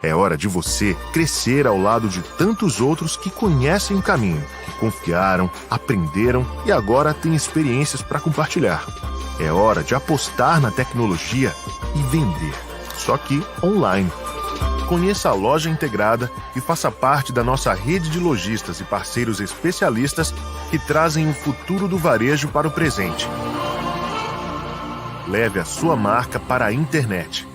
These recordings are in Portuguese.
É hora de você crescer ao lado de tantos outros que conhecem o caminho, que confiaram, aprenderam e agora têm experiências para compartilhar. É hora de apostar na tecnologia e vender, só que online. Conheça a Loja Integrada e faça parte da nossa rede de lojistas e parceiros especialistas que trazem o futuro do varejo para o presente. Leve a sua marca para a internet.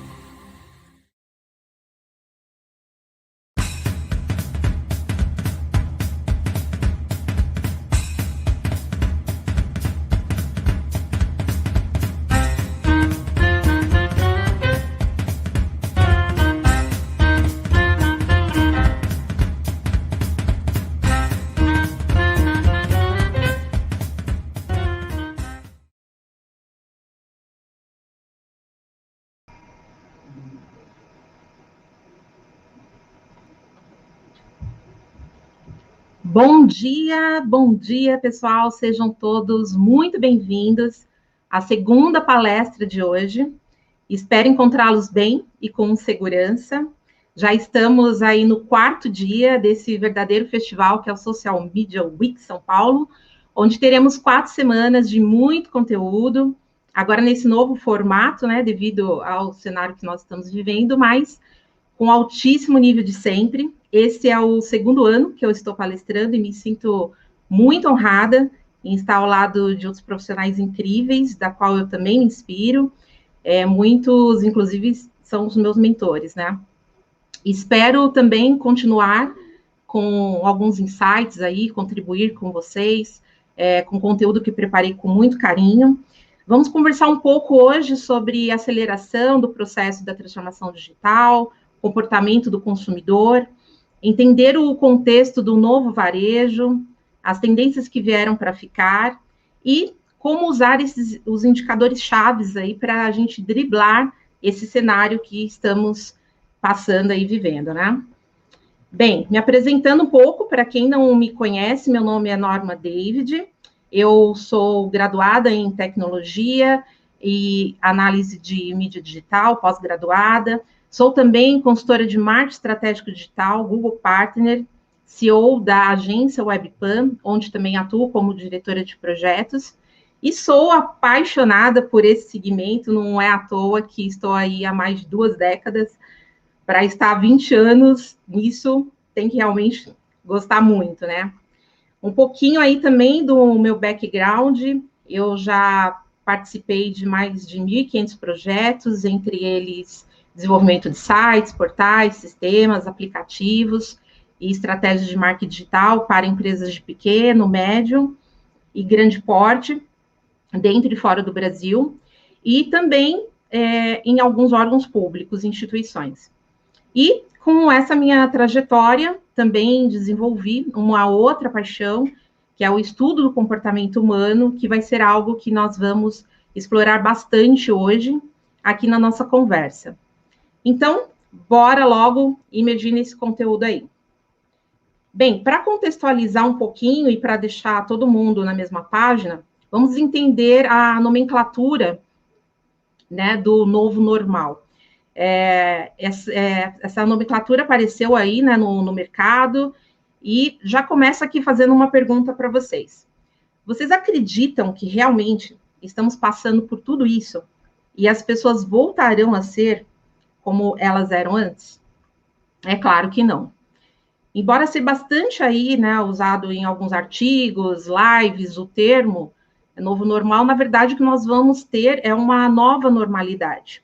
Bom dia, pessoal. Sejam todos muito bem-vindos à segunda palestra de hoje. Espero encontrá-los bem e com segurança. Já estamos aí no quarto dia desse verdadeiro festival que é o Social Media Week São Paulo, onde teremos 4 semanas de muito conteúdo, agora nesse novo formato, né, devido ao cenário que nós estamos vivendo, mas com altíssimo nível de sempre. Esse é o segundo ano que eu estou palestrando e me sinto muito honrada em estar ao lado de outros profissionais incríveis, da qual eu também me inspiro. Muitos, inclusive, são os meus mentores, né? Espero também continuar com alguns insights aí, contribuir com vocês, com conteúdo que preparei com muito carinho. Vamos conversar um pouco hoje sobre aceleração do processo da transformação digital, comportamento do consumidor, entender o contexto do novo varejo, as tendências que vieram para ficar e como usar os indicadores chaves aí para a gente driblar esse cenário que estamos passando aí, vivendo, né? Bem, me apresentando um pouco, para quem não me conhece, meu nome é Norma David, eu sou graduada em tecnologia e análise de mídia digital, pós-graduada. Sou também consultora de marketing estratégico digital, Google Partner, CEO da agência Webpan, onde também atuo como diretora de projetos, e sou apaixonada por esse segmento, não é à toa que estou aí há mais de 2 décadas. Para estar há 20 anos nisso, tem que realmente gostar muito, né? Um pouquinho aí também do meu background, eu já participei de mais de 1.500 projetos, entre eles desenvolvimento de sites, portais, sistemas, aplicativos e estratégias de marketing digital para empresas de pequeno, médio e grande porte, dentro e fora do Brasil, e também em alguns órgãos públicos, instituições. E com essa minha trajetória, também desenvolvi uma outra paixão, que é o estudo do comportamento humano, que vai ser algo que nós vamos explorar bastante hoje, aqui na nossa conversa. Então, bora logo imergir nesse conteúdo aí. Bem, para contextualizar um pouquinho e para deixar todo mundo na mesma página, vamos entender a nomenclatura, né, do novo normal. Essa nomenclatura apareceu aí, né, no mercado, e já começo aqui fazendo uma pergunta para vocês. Vocês acreditam que realmente estamos passando por tudo isso e as pessoas voltarão a ser como elas eram antes? É claro que não. Embora seja bastante aí, né, usado em alguns artigos, lives, o termo novo normal, na verdade o que nós vamos ter é uma nova normalidade.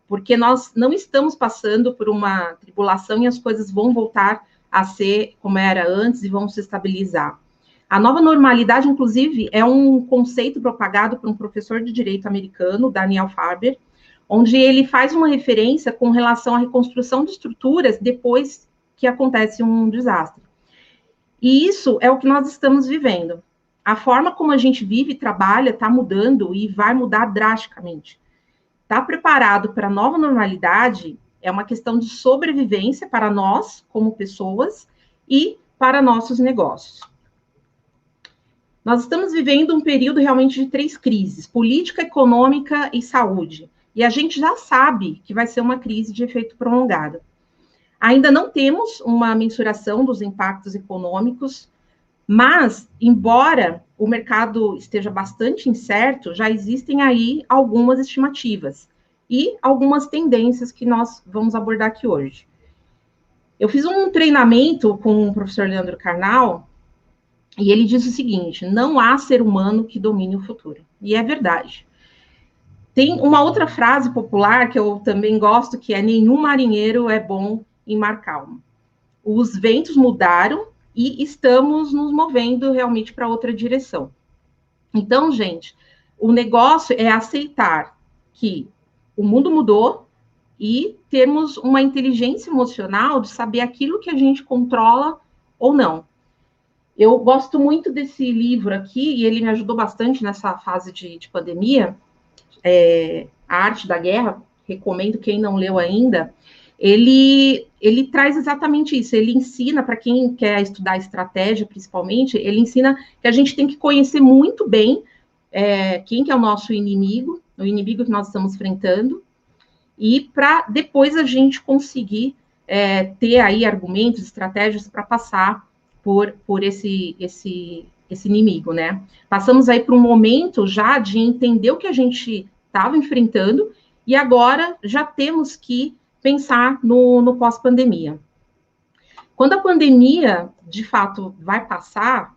Porque nós não estamos passando por uma tribulação e as coisas vão voltar a ser como era antes e vão se estabilizar. A nova normalidade, inclusive, é um conceito propagado por um professor de direito americano, Daniel Farber, onde ele faz uma referência com relação à reconstrução de estruturas depois que acontece um desastre. E isso é o que nós estamos vivendo. A forma como a gente vive e trabalha está mudando e vai mudar drasticamente. Estar preparado para a nova normalidade é uma questão de sobrevivência para nós, como pessoas, e para nossos negócios. Nós estamos vivendo um período realmente de 3 crises: política, econômica e saúde. E a gente já sabe que vai ser uma crise de efeito prolongado. Ainda não temos uma mensuração dos impactos econômicos, mas, embora o mercado esteja bastante incerto, já existem aí algumas estimativas e algumas tendências que nós vamos abordar aqui hoje. Eu fiz um treinamento com o professor Leandro Carnal e ele diz o seguinte: não há ser humano que domine o futuro. E é verdade. Tem uma outra frase popular que eu também gosto, que é: nenhum marinheiro é bom em mar calmo. Os ventos mudaram e estamos nos movendo realmente para outra direção. Então, gente, o negócio é aceitar que o mundo mudou e termos uma inteligência emocional de saber aquilo que a gente controla ou não. Eu gosto muito desse livro aqui, e ele me ajudou bastante nessa fase de pandemia, A Arte da Guerra, recomendo quem não leu ainda. Ele traz exatamente isso, ele ensina, para quem quer estudar estratégia, principalmente, ele ensina que a gente tem que conhecer muito bem quem que é o nosso inimigo, o inimigo que nós estamos enfrentando, e para depois a gente conseguir ter aí argumentos, estratégias para passar por esse inimigo, né? Passamos aí por um momento já de entender o que a gente estava enfrentando e agora já temos que pensar no pós-pandemia. Quando a pandemia, de fato, vai passar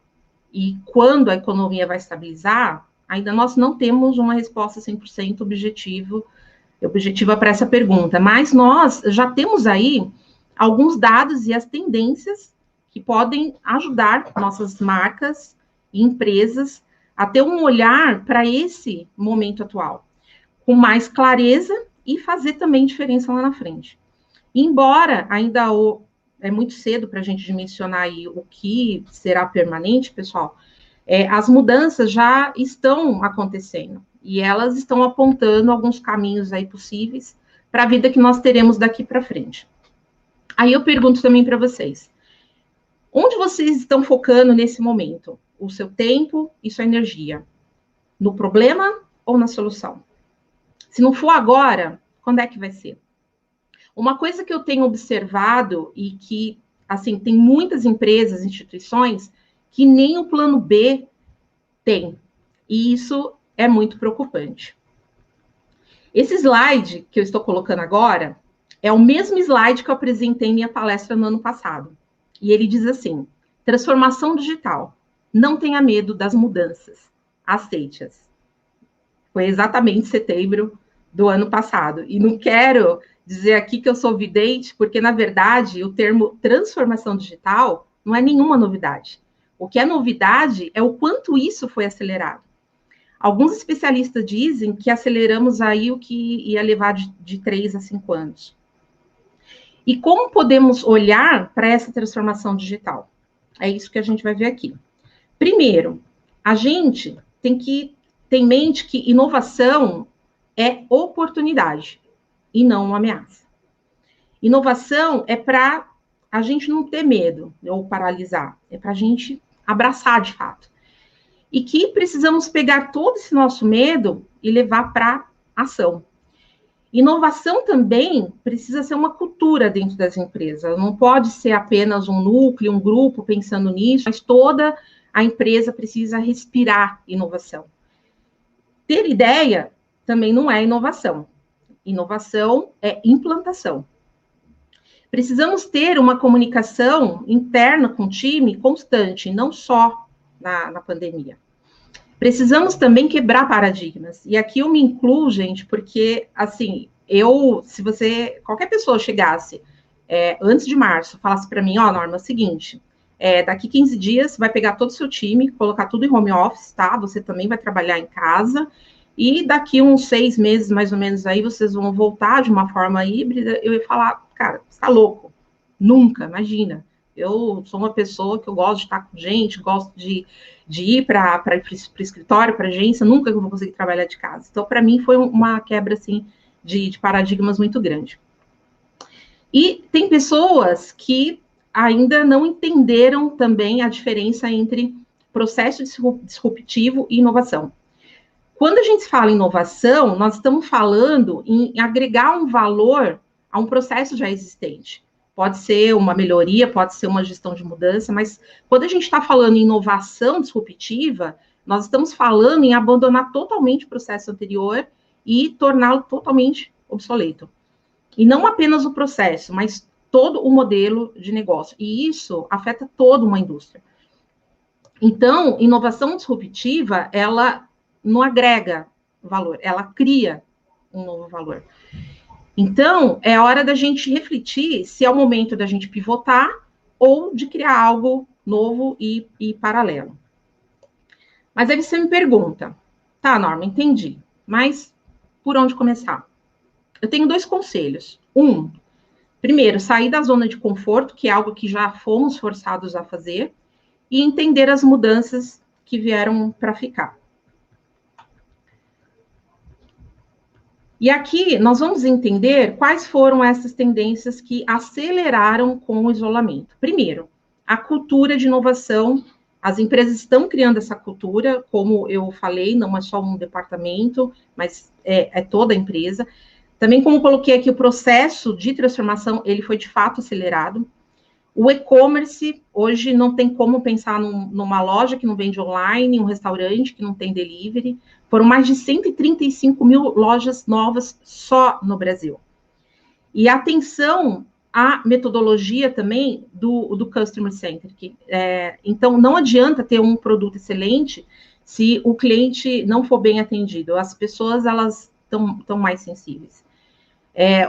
e quando a economia vai estabilizar, ainda nós não temos uma resposta 100% objetiva para essa pergunta, mas nós já temos aí alguns dados e as tendências que podem ajudar nossas marcas e empresas a ter um olhar para esse momento atual, com mais clareza e fazer também diferença lá na frente. Embora ainda é muito cedo para a gente dimensionar aí o que será permanente, pessoal, as mudanças já estão acontecendo e elas estão apontando alguns caminhos aí possíveis para a vida que nós teremos daqui para frente. Aí eu pergunto também para vocês, onde vocês estão focando nesse momento? O seu tempo e sua energia? No problema ou na solução? Se não for agora, quando é que vai ser? Uma coisa que eu tenho observado e que, assim, tem muitas empresas, instituições, que nem o plano B tem. E isso é muito preocupante. Esse slide que eu estou colocando agora é o mesmo slide que eu apresentei em minha palestra no ano passado. E ele diz assim: transformação digital. Não tenha medo das mudanças. Aceite-as. Foi exatamente setembro do ano passado. E não quero dizer aqui que eu sou vidente, porque, na verdade, o termo transformação digital não é nenhuma novidade. O que é novidade é o quanto isso foi acelerado. Alguns especialistas dizem que aceleramos aí o que ia levar de 3 a 5 anos. E como podemos olhar para essa transformação digital? É isso que a gente vai ver aqui. Primeiro, a gente tem que ter em mente que inovação é oportunidade e não uma ameaça. Inovação é para a gente não ter medo ou paralisar, é para a gente abraçar de fato. E que precisamos pegar todo esse nosso medo e levar para ação. Inovação também precisa ser uma cultura dentro das empresas, não pode ser apenas um núcleo, um grupo pensando nisso, mas toda a empresa precisa respirar inovação. Ter ideia também não é inovação. Inovação é implantação. Precisamos ter uma comunicação interna com o time constante, não só na pandemia. Precisamos também quebrar paradigmas. E aqui eu me incluo, gente, porque, assim, se qualquer pessoa chegasse antes de março, falasse para mim, Norma, é o seguinte, daqui 15 dias, vai pegar todo o seu time, colocar tudo em home office, tá? Você também vai trabalhar em casa, e daqui uns 6 meses, mais ou menos, aí, vocês vão voltar de uma forma híbrida, eu ia falar, cara, você tá louco? Nunca, imagina. Eu sou uma pessoa que eu gosto de estar com gente, gosto de ir para o escritório, para a agência, nunca eu vou conseguir trabalhar de casa. Então, para mim, foi uma quebra, assim, de paradigmas muito grande. E tem pessoas que ainda não entenderam também a diferença entre processo disruptivo e inovação. Quando a gente fala em inovação, nós estamos falando em agregar um valor a um processo já existente. Pode ser uma melhoria, pode ser uma gestão de mudança, mas quando a gente está falando em inovação disruptiva, nós estamos falando em abandonar totalmente o processo anterior e torná-lo totalmente obsoleto. E não apenas o processo, mas todo o modelo de negócio. E isso afeta toda uma indústria. Então, inovação disruptiva, ela não agrega valor, ela cria um novo valor. Então, é hora da gente refletir se é o momento da gente pivotar ou de criar algo novo e paralelo. Mas aí você me pergunta, tá, Norma, entendi, mas por onde começar? Eu tenho 2 conselhos. Primeiro, sair da zona de conforto, que é algo que já fomos forçados a fazer, e entender as mudanças que vieram para ficar. E aqui nós vamos entender quais foram essas tendências que aceleraram com o isolamento. Primeiro, a cultura de inovação. As empresas estão criando essa cultura, como eu falei, não é só um departamento, mas é toda a empresa. Também, como coloquei aqui, o processo de transformação, ele foi de fato acelerado. O e-commerce, hoje não tem como pensar numa loja que não vende online, um restaurante que não tem delivery. Foram mais de 135 mil lojas novas só no Brasil. E atenção à metodologia também do Customer Centric. Então, não adianta ter um produto excelente se o cliente não for bem atendido. As pessoas, elas estão mais sensíveis.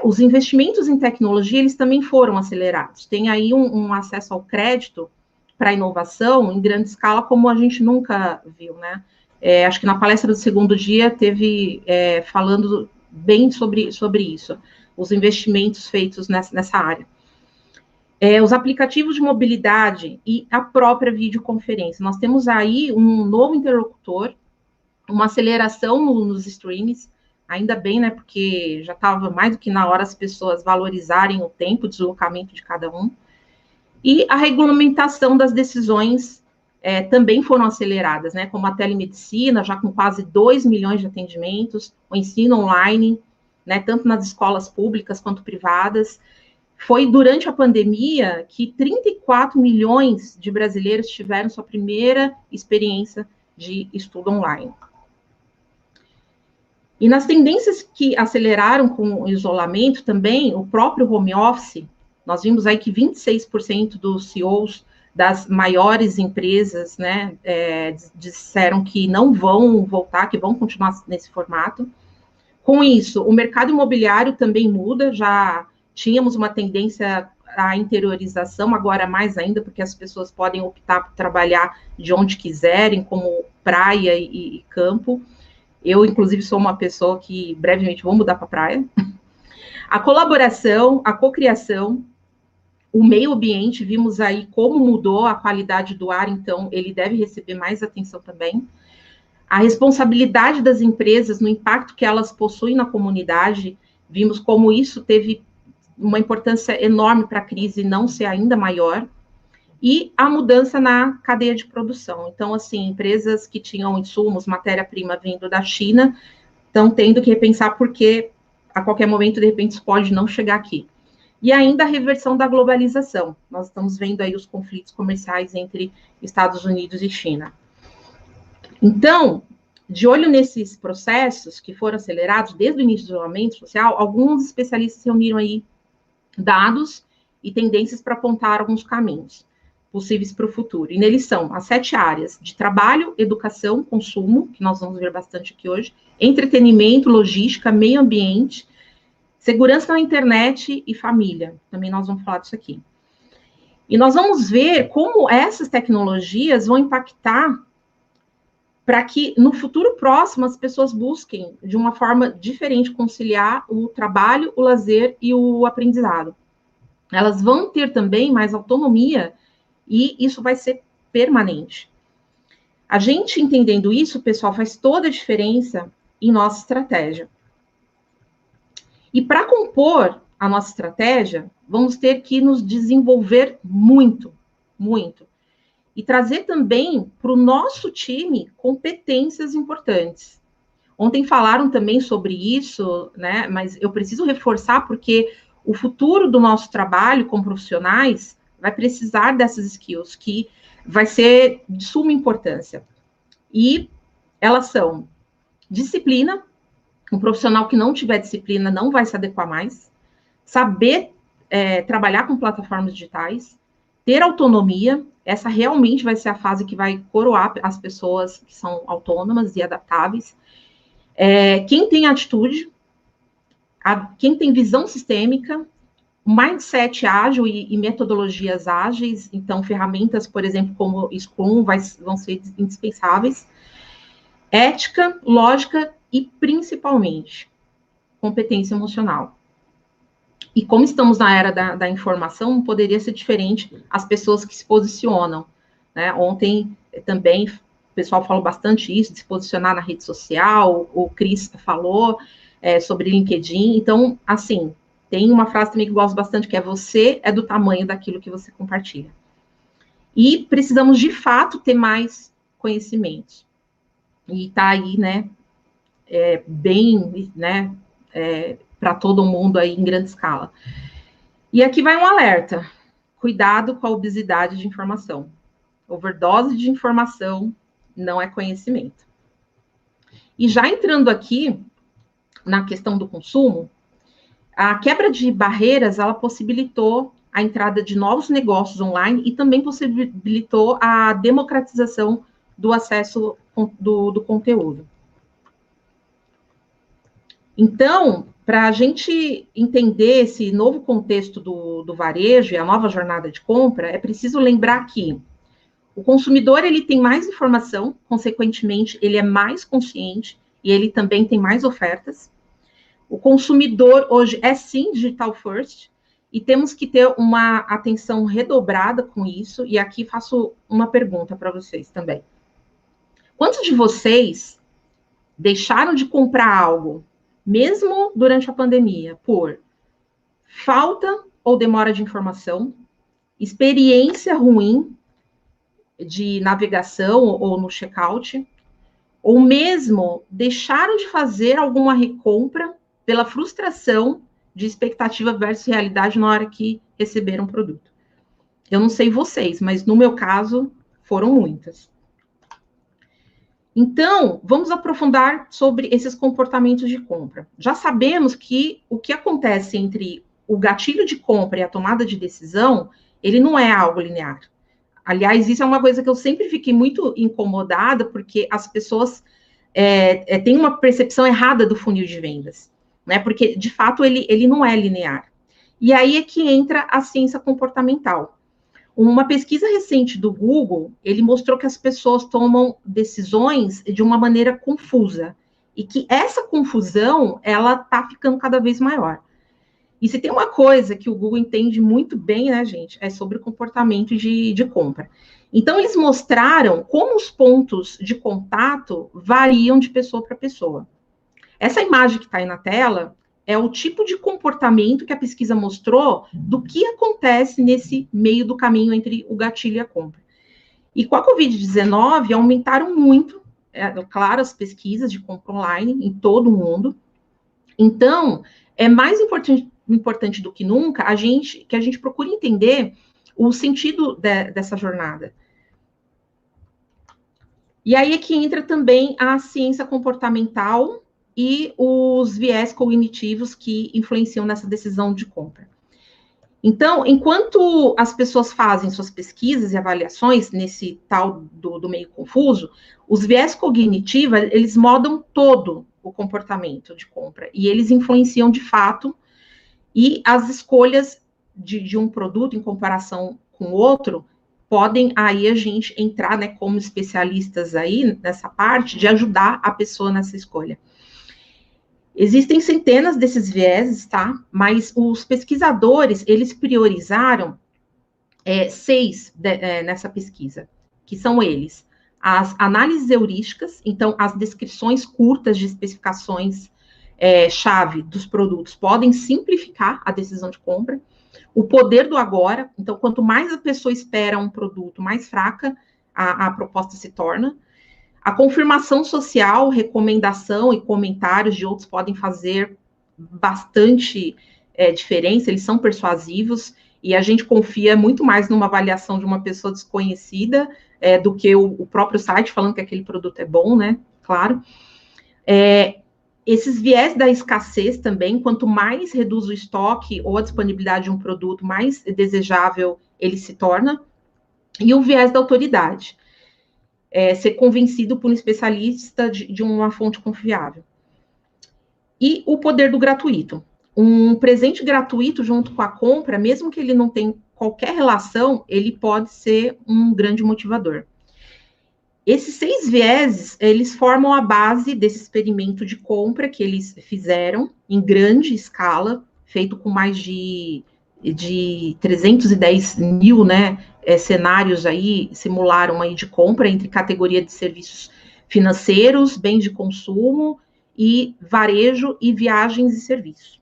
Os investimentos em tecnologia, eles também foram acelerados. Tem aí um acesso ao crédito para inovação em grande escala, como a gente nunca viu, né? Acho que na palestra do segundo dia teve falando bem sobre isso, os investimentos feitos nessa área. Os aplicativos de mobilidade e a própria videoconferência. Nós temos aí um novo interlocutor, uma aceleração nos streams, ainda bem, né, porque já estava mais do que na hora as pessoas valorizarem o tempo de deslocamento de cada um. E a regulamentação das decisões também foram aceleradas, né, como a telemedicina, já com quase 2 milhões de atendimentos, o ensino online, né, tanto nas escolas públicas quanto privadas. Foi durante a pandemia que 34 milhões de brasileiros tiveram sua primeira experiência de estudo online. E nas tendências que aceleraram com o isolamento também, o próprio home office, nós vimos aí que 26% dos CEOs das maiores empresas, né, disseram que não vão voltar, que vão continuar nesse formato. Com isso, o mercado imobiliário também muda, já tínhamos uma tendência à interiorização, agora mais ainda, porque as pessoas podem optar por trabalhar de onde quiserem, como praia e campo. Eu, inclusive, sou uma pessoa que brevemente vou mudar para a praia. A colaboração, a cocriação, o meio ambiente, vimos aí como mudou a qualidade do ar, então ele deve receber mais atenção também. A responsabilidade das empresas no impacto que elas possuem na comunidade, vimos como isso teve uma importância enorme para a crise não ser ainda maior. E a mudança na cadeia de produção. Então, assim, empresas que tinham insumos, matéria-prima vindo da China, estão tendo que repensar porque a qualquer momento, de repente, isso pode não chegar aqui. E ainda a reversão da globalização. Nós estamos vendo aí os conflitos comerciais entre Estados Unidos e China. Então, de olho nesses processos que foram acelerados desde o início do isolamento social, alguns especialistas reuniram aí dados e tendências para apontar alguns caminhos possíveis para o futuro. E neles são as 7 áreas de trabalho, educação, consumo, que nós vamos ver bastante aqui hoje, entretenimento, logística, meio ambiente, segurança na internet e família. Também nós vamos falar disso aqui. E nós vamos ver como essas tecnologias vão impactar para que no futuro próximo as pessoas busquem de uma forma diferente conciliar o trabalho, o lazer e o aprendizado. Elas vão ter também mais autonomia e isso vai ser permanente. A gente entendendo isso, pessoal, faz toda a diferença em nossa estratégia. E para compor a nossa estratégia, vamos ter que nos desenvolver muito, muito. E trazer também para o nosso time competências importantes. Ontem falaram também sobre isso, né? Mas eu preciso reforçar porque o futuro do nosso trabalho como profissionais vai precisar dessas skills, que vai ser de suma importância. E elas são disciplina. Um profissional que não tiver disciplina não vai se adequar mais. Saber trabalhar com plataformas digitais. Ter autonomia. Essa realmente vai ser a fase que vai coroar as pessoas que são autônomas e adaptáveis. Quem tem atitude, quem tem visão sistêmica, mindset ágil e metodologias ágeis, então ferramentas, por exemplo, como Scrum vão ser indispensáveis. Ética, lógica e, principalmente, competência emocional. E como estamos na era da informação, não poderia ser diferente as pessoas que se posicionam, né? Ontem também o pessoal falou bastante isso, de se posicionar na rede social, o Cris falou sobre LinkedIn. Então, assim, tem uma frase também que eu gosto bastante, que é: você é do tamanho daquilo que você compartilha. E precisamos, de fato, ter mais conhecimentos. E tá aí, né, bem, né, para todo mundo aí em grande escala. E aqui vai um alerta: cuidado com a obesidade de informação. Overdose de informação não é conhecimento. E já entrando aqui na questão do consumo, a quebra de barreiras, ela possibilitou a entrada de novos negócios online e também possibilitou a democratização do acesso do conteúdo. Então, para a gente entender esse novo contexto do varejo e a nova jornada de compra, é preciso lembrar que o consumidor, ele tem mais informação, consequentemente, ele é mais consciente e ele também tem mais ofertas. O consumidor hoje é sim digital first e temos que ter uma atenção redobrada com isso. E aqui faço uma pergunta para vocês também. Quantos de vocês deixaram de comprar algo, mesmo durante a pandemia, por falta ou demora de informação, experiência ruim de navegação ou no checkout, ou mesmo deixaram de fazer alguma recompra pela frustração de expectativa versus realidade na hora que receberam o produto? Eu não sei vocês, mas no meu caso, foram muitas. Então, vamos aprofundar sobre esses comportamentos de compra. Já sabemos que o que acontece entre o gatilho de compra e a tomada de decisão, ele não é algo linear. Aliás, isso é uma coisa que eu sempre fiquei muito incomodada, porque as pessoas têm uma percepção errada do funil de vendas, né? Porque, de fato, ele não é linear. E aí é que entra a ciência comportamental. Uma pesquisa recente do Google, ele mostrou que as pessoas tomam decisões de uma maneira confusa, e que essa confusão, ela está ficando cada vez maior. E se tem uma coisa que o Google entende muito bem, né, gente, é sobre o comportamento de compra. Então, eles mostraram como os pontos de contato variam de pessoa para pessoa. Essa imagem que está aí na tela é o tipo de comportamento que a pesquisa mostrou do que acontece nesse meio do caminho entre o gatilho e a compra. E com a Covid-19, aumentaram muito, claro, as pesquisas de compra online em todo o mundo. Então, é mais importante do que nunca que a gente procure entender o sentido dessa jornada. E aí é que entra também a ciência comportamental e os viés cognitivos que influenciam nessa decisão de compra. Então, enquanto as pessoas fazem suas pesquisas e avaliações nesse tal do meio confuso, os viés cognitivos, eles modam todo o comportamento de compra, e eles influenciam de fato, e as escolhas de um produto em comparação com o outro, podem aí a gente entrar, né, como especialistas aí nessa parte, de ajudar a pessoa nessa escolha. Existem centenas desses vieses, tá? Mas os pesquisadores, eles priorizaram 6 nessa pesquisa, que são eles: as análises heurísticas, então as descrições curtas de especificações chave dos produtos podem simplificar a decisão de compra. O poder do agora, então quanto mais a pessoa espera um produto, mais fraca a proposta se torna. A confirmação social, recomendação e comentários de outros podem fazer bastante diferença, eles são persuasivos, e a gente confia muito mais numa avaliação de uma pessoa desconhecida do que o próprio site falando que aquele produto é bom, né? Claro. Esses viés da escassez também, quanto mais reduz o estoque ou a disponibilidade de um produto, mais desejável ele se torna. E o viés da autoridade, ser convencido por um especialista de uma fonte confiável. E o poder do gratuito. Um presente gratuito junto com a compra, mesmo que ele não tenha qualquer relação, ele pode ser um grande motivador. Esses 6 vieses, eles formam a base desse experimento de compra que eles fizeram em grande escala, feito com mais de 310 mil, né, cenários aí, simularam aí de compra entre categoria de serviços financeiros, bens de consumo e varejo e viagens e serviços.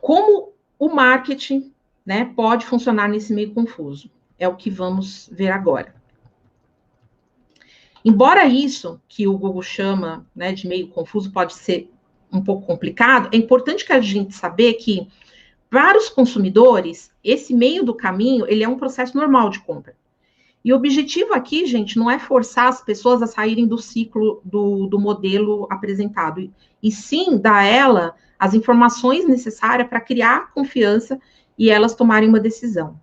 Como o marketing, né, pode funcionar nesse meio confuso? É o que vamos ver agora. Embora isso, que o Google chama, né, de meio confuso, pode ser um pouco complicado, é importante que a gente saber que, para os consumidores, esse meio do caminho, ele é um processo normal de compra. E o objetivo aqui, gente, não é forçar as pessoas a saírem do ciclo do modelo apresentado, e sim dar a ela as informações necessárias para criar confiança e elas tomarem uma decisão.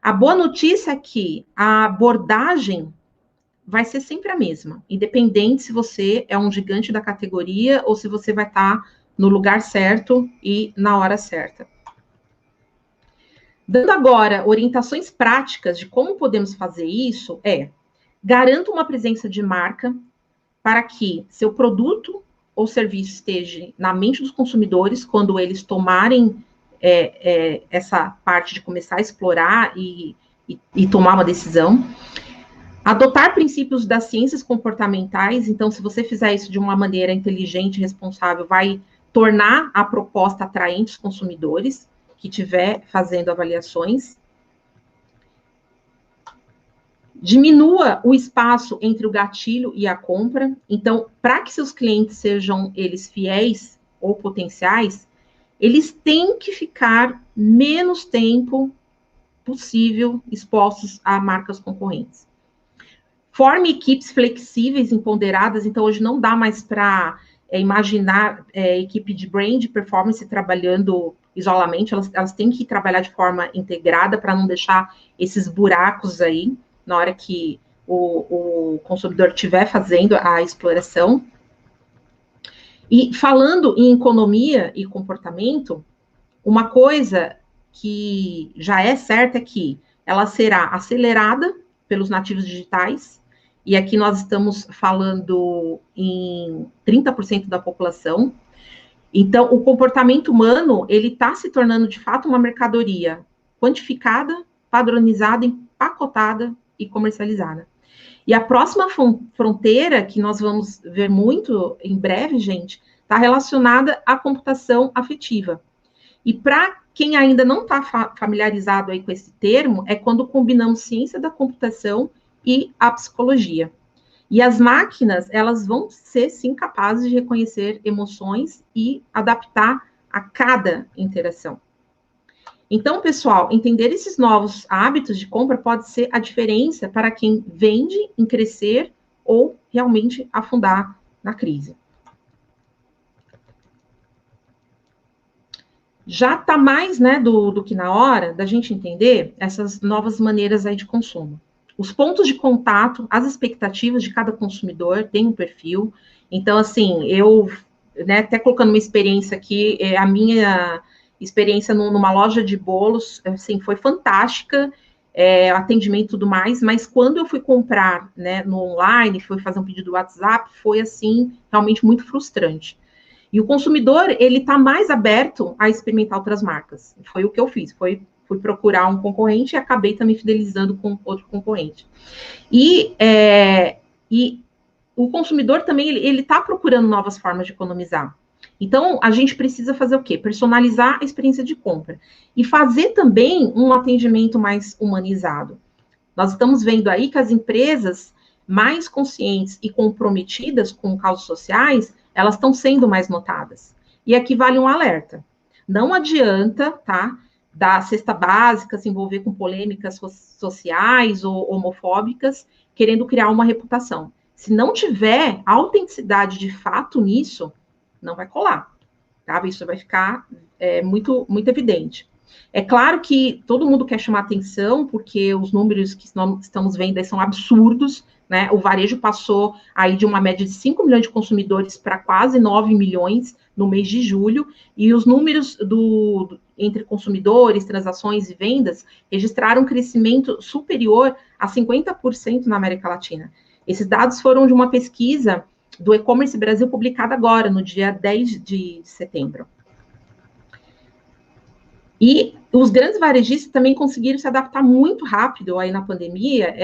A boa notícia é que a abordagem vai ser sempre a mesma, independente se você é um gigante da categoria ou se você vai estar no lugar certo e na hora certa. Dando agora orientações práticas de como podemos fazer isso, garanta uma presença de marca para que seu produto ou serviço esteja na mente dos consumidores quando eles tomarem essa parte de começar a explorar e tomar uma decisão. Adotar princípios das ciências comportamentais, então, se você fizer isso de uma maneira inteligente e responsável, vai tornar a proposta atraente aos consumidores que estiver fazendo avaliações. Diminua o espaço entre o gatilho e a compra. Então, para que seus clientes sejam eles fiéis ou potenciais, eles têm que ficar menos tempo possível expostos a marcas concorrentes. Forme equipes flexíveis, empoderadas. Então, hoje não dá mais para imaginar equipe de brand performance trabalhando isoladamente, elas têm que trabalhar de forma integrada para não deixar esses buracos aí na hora que o consumidor estiver fazendo a exploração. E falando em economia e comportamento, uma coisa que já é certa é que ela será acelerada pelos nativos digitais, e aqui nós estamos falando em 30% da população. Então, o comportamento humano, ele está se tornando, de fato, uma mercadoria quantificada, padronizada, empacotada e comercializada. E a próxima fronteira, que nós vamos ver muito em breve, gente, está relacionada à computação afetiva. E para quem ainda não está familiarizado aí com esse termo, é quando combinamos ciência da computação e a psicologia. E as máquinas, elas vão ser, sim, capazes de reconhecer emoções e adaptar a cada interação. Então, pessoal, entender esses novos hábitos de compra pode ser a diferença para quem vende em crescer ou realmente afundar na crise. Já está mais, né, do que na hora da gente entender essas novas maneiras aí de consumo. Os pontos de contato, as expectativas de cada consumidor tem um perfil. Então, assim, eu, né, até colocando uma experiência aqui, a minha experiência numa loja de bolos, assim, foi fantástica, atendimento e tudo mais, mas quando eu fui comprar, né, no online, fui fazer um pedido do WhatsApp, foi, assim, realmente muito frustrante. E o consumidor, ele está mais aberto a experimentar outras marcas. Foi o que eu fiz, fui procurar um concorrente e acabei também fidelizando com outro concorrente. E o consumidor também, ele está procurando novas formas de economizar. Então, a gente precisa fazer o quê? Personalizar a experiência de compra. E fazer também um atendimento mais humanizado. Nós estamos vendo aí que as empresas mais conscientes e comprometidas com causas sociais, elas estão sendo mais notadas. E aqui vale um alerta. Não adianta, tá, da cesta básica se envolver com polêmicas sociais ou homofóbicas, querendo criar uma reputação. Se não tiver autenticidade de fato nisso, não vai colar, tá? Isso vai ficar muito, muito evidente. É claro que todo mundo quer chamar atenção, porque os números que nós estamos vendo aí são absurdos, né? O varejo passou aí de uma média de 5 milhões de consumidores para quase 9 milhões no mês de julho, e os números entre consumidores, transações e vendas registraram um crescimento superior a 50% na América Latina. Esses dados foram de uma pesquisa do E-Commerce Brasil publicada agora, no dia 10 de setembro. E os grandes varejistas também conseguiram se adaptar muito rápido aí na pandemia.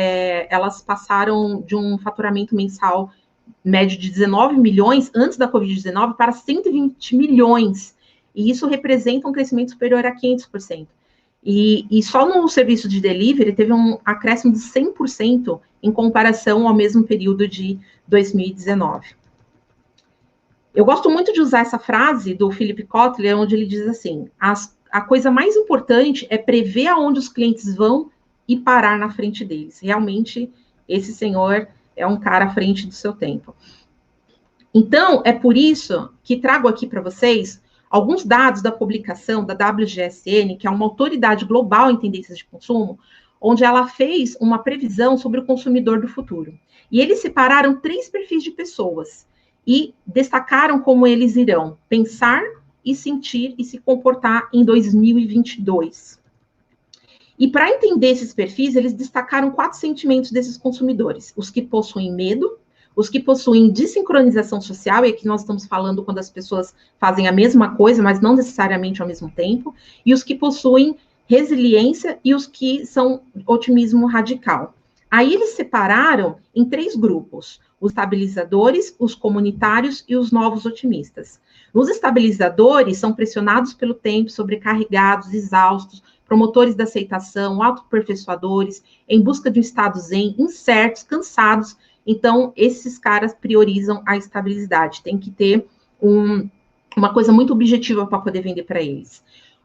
Elas passaram de um faturamento mensal médio de 19 milhões antes da Covid-19 para 120 milhões. E isso representa um crescimento superior a 500%. E só no serviço de delivery teve um acréscimo de 100% em comparação ao mesmo período de 2019. Eu gosto muito de usar essa frase do Philip Kotler, onde ele diz assim: a coisa mais importante é prever aonde os clientes vão e parar na frente deles. Realmente, esse senhor é um cara à frente do seu tempo. Então, é por isso que trago aqui para vocês alguns dados da publicação da WGSN, que é uma autoridade global em tendências de consumo, onde ela fez uma previsão sobre o consumidor do futuro. E eles separaram 3 perfis de pessoas e destacaram como eles irão pensar e sentir e se comportar em 2022. E para entender esses perfis, eles destacaram 4 sentimentos desses consumidores: os que possuem medo, os que possuem desincronização social, e aqui nós estamos falando quando as pessoas fazem a mesma coisa, mas não necessariamente ao mesmo tempo, e os que possuem resiliência e os que são otimismo radical. Aí eles separaram em 3 grupos: os estabilizadores, os comunitários e os novos otimistas. Os estabilizadores são pressionados pelo tempo, sobrecarregados, exaustos, promotores da aceitação, autoaperfeiçoadores, em busca de um estado zen, incertos, cansados. Então, esses caras priorizam a estabilidade. Tem que ter uma coisa muito objetiva para poder vender para eles.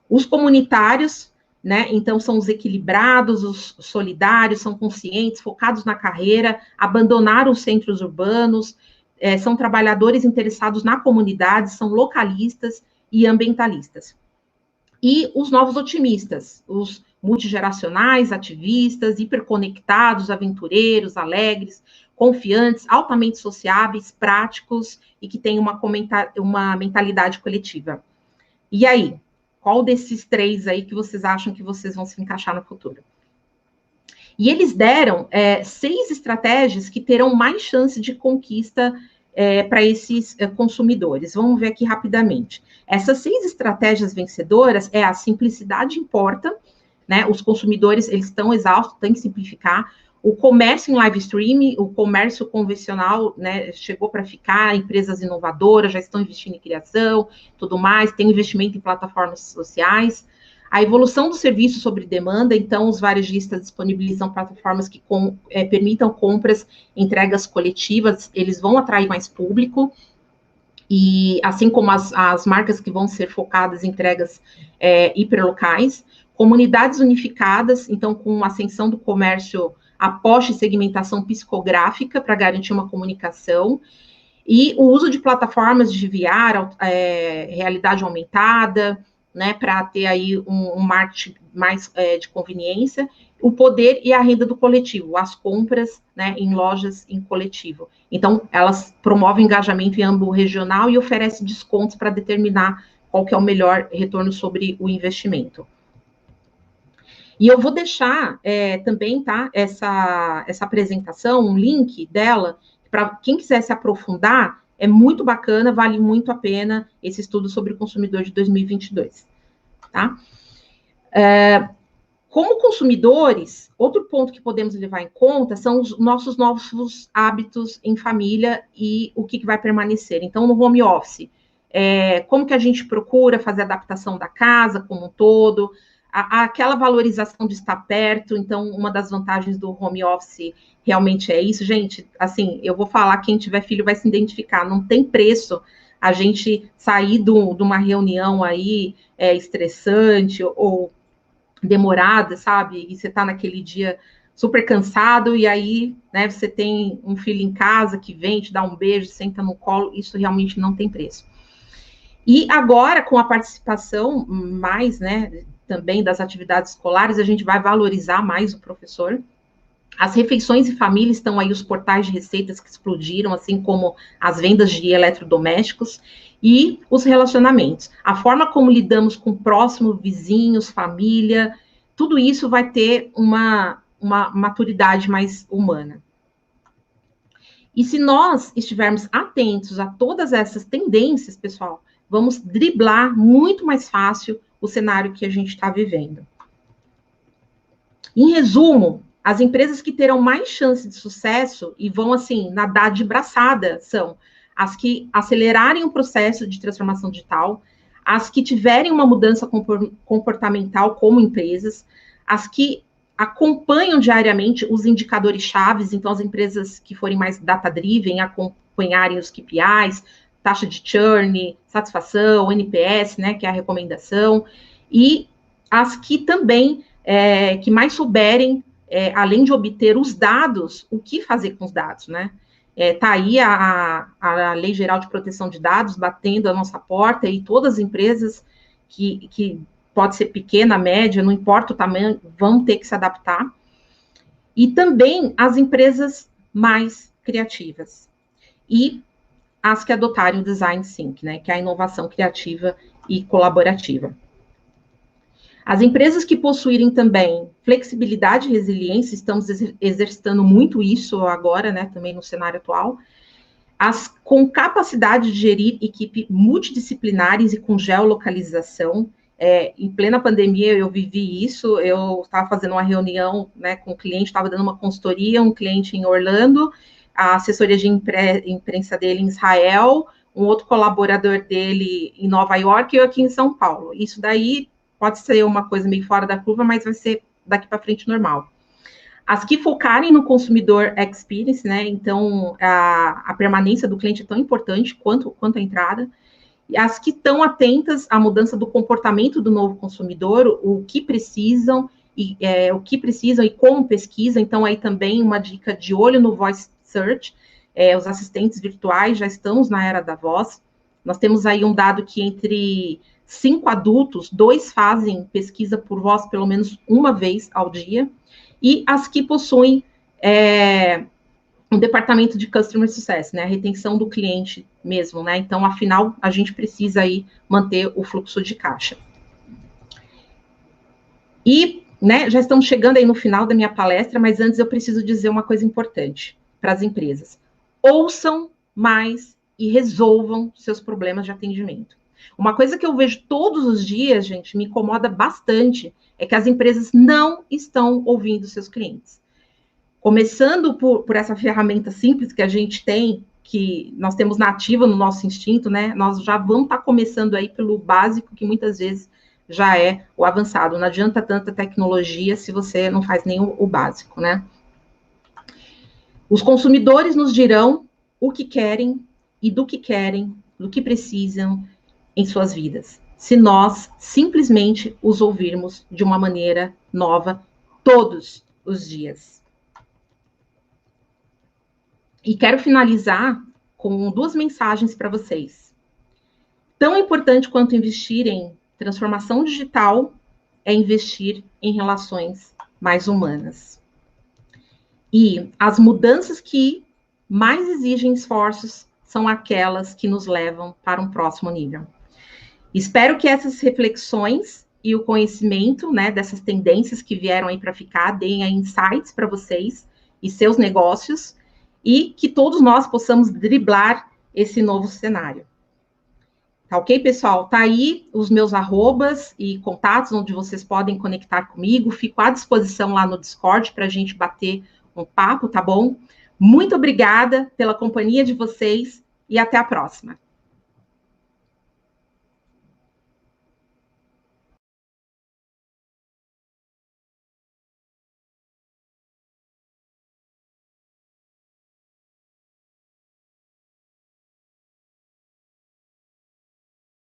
Os comunitários, né? Então, são os equilibrados, os solidários, são conscientes, focados na carreira, abandonaram os centros urbanos, são trabalhadores interessados na comunidade, são localistas e ambientalistas. E os novos otimistas, os multigeracionais, ativistas, hiperconectados, aventureiros, alegres, confiantes, altamente sociáveis, práticos e que têm uma mentalidade coletiva. E aí? Qual desses 3 aí que vocês acham que vocês vão se encaixar no futuro? E eles deram 6 estratégias que terão mais chance de conquista para esses consumidores. Vamos ver aqui rapidamente. Essas 6 estratégias vencedoras a simplicidade importa, né? Os consumidores, eles estão exaustos, tem que simplificar. O comércio em live streaming, o comércio convencional, né, chegou para ficar, empresas inovadoras já estão investindo em criação, tudo mais, tem investimento em plataformas sociais. A evolução do serviço sobre demanda, então os varejistas disponibilizam plataformas que permitam compras, entregas coletivas, eles vão atrair mais público, e assim como as marcas que vão ser focadas em entregas hiperlocais, comunidades unificadas, então com a ascensão do comércio aposta em segmentação psicográfica para garantir uma comunicação, e o uso de plataformas de VR, realidade aumentada, né, para ter aí um marketing mais de conveniência, o poder e a renda do coletivo, as compras, né, em lojas em coletivo. Então, elas promovem engajamento em âmbito regional e oferecem descontos para determinar qual que é o melhor retorno sobre o investimento. E eu vou deixar também, tá, essa apresentação, um link dela, para quem quiser se aprofundar, é muito bacana, vale muito a pena esse estudo sobre o consumidor de 2022, tá? Como consumidores, outro ponto que podemos levar em conta são os nossos novos hábitos em família e o que vai permanecer. Então, no home office, como que a gente procura fazer a adaptação da casa como um todo, aquela valorização de estar perto. Então, uma das vantagens do home office realmente é isso. Gente, assim, eu vou falar, quem tiver filho vai se identificar, não tem preço a gente sair de uma reunião aí estressante ou demorada, sabe? E você está naquele dia super cansado, e aí, né, você tem um filho em casa que vem, te dá um beijo, senta no colo, isso realmente não tem preço. E agora, com a participação mais, né, também das atividades escolares, a gente vai valorizar mais o professor. As refeições e família estão aí, os portais de receitas que explodiram, assim como as vendas de eletrodomésticos e os relacionamentos. A forma como lidamos com o próximo, vizinhos, família, tudo isso vai ter uma maturidade mais humana. E se nós estivermos atentos a todas essas tendências, pessoal, vamos driblar muito mais fácil o cenário que a gente está vivendo. Em resumo, as empresas que terão mais chance de sucesso e vão, assim, nadar de braçada são as que acelerarem o processo de transformação digital, as que tiverem uma mudança comportamental como empresas, as que acompanham diariamente os indicadores chaves, então as empresas que forem mais data-driven, acompanharem os KPIs, taxa de churn, satisfação, NPS, né, que é a recomendação, e as que também, que mais souberem, além de obter os dados, o que fazer com os dados, né? Tá aí a Lei Geral de Proteção de Dados batendo a nossa porta, e todas as empresas que pode ser pequena, média, não importa o tamanho, vão ter que se adaptar. E também as empresas mais criativas. E as que adotarem o Design Thinking, né, que é a inovação criativa e colaborativa. As empresas que possuírem também flexibilidade e resiliência, estamos exercitando muito isso agora, né, também no cenário atual, as com capacidade de gerir equipe multidisciplinares e com geolocalização. Em plena pandemia eu vivi isso, eu estava fazendo uma reunião, né, com um cliente, estava dando uma consultoria, um cliente em Orlando, a assessoria de imprensa dele em Israel, um outro colaborador dele em Nova York e eu aqui em São Paulo. Isso daí pode ser uma coisa meio fora da curva, mas vai ser daqui para frente normal. As que focarem no consumidor experience, né? Então, a permanência do cliente é tão importante quanto a entrada. E as que estão atentas à mudança do comportamento do novo consumidor, o que precisam e como pesquisa. Então, aí também uma dica de olho no voice search. Os assistentes virtuais, já estamos na era da voz. Nós temos aí um dado que entre 5 adultos, 2 fazem pesquisa por voz pelo menos uma vez ao dia, e as que possuem um departamento de Customer Success, né, a retenção do cliente mesmo, né, então, afinal, a gente precisa aí manter o fluxo de caixa. E, né, já estamos chegando aí no final da minha palestra, mas antes eu preciso dizer uma coisa importante para as empresas. Ouçam mais e resolvam seus problemas de atendimento. Uma coisa que eu vejo todos os dias, gente, me incomoda bastante, é que as empresas não estão ouvindo seus clientes. Começando por essa ferramenta simples que a gente tem, que nós temos nativa no nosso instinto, né? Nós já vamos estar começando aí pelo básico, que muitas vezes já é o avançado. Não adianta tanta tecnologia se você não faz nem o básico, né? Os consumidores nos dirão o que querem e do que precisam em suas vidas, se nós simplesmente os ouvirmos de uma maneira nova todos os dias. E quero finalizar com 2 mensagens para vocês. Tão importante quanto investir em transformação digital é investir em relações mais humanas. E as mudanças que mais exigem esforços são aquelas que nos levam para um próximo nível. Espero que essas reflexões e o conhecimento, né, dessas tendências que vieram aí para ficar, deem aí insights para vocês e seus negócios, e que todos nós possamos driblar esse novo cenário. Tá ok, pessoal? Tá aí os meus arrobas e contatos, onde vocês podem conectar comigo. Fico à disposição lá no Discord para a gente bater um papo, tá bom? Muito obrigada pela companhia de vocês e até a próxima.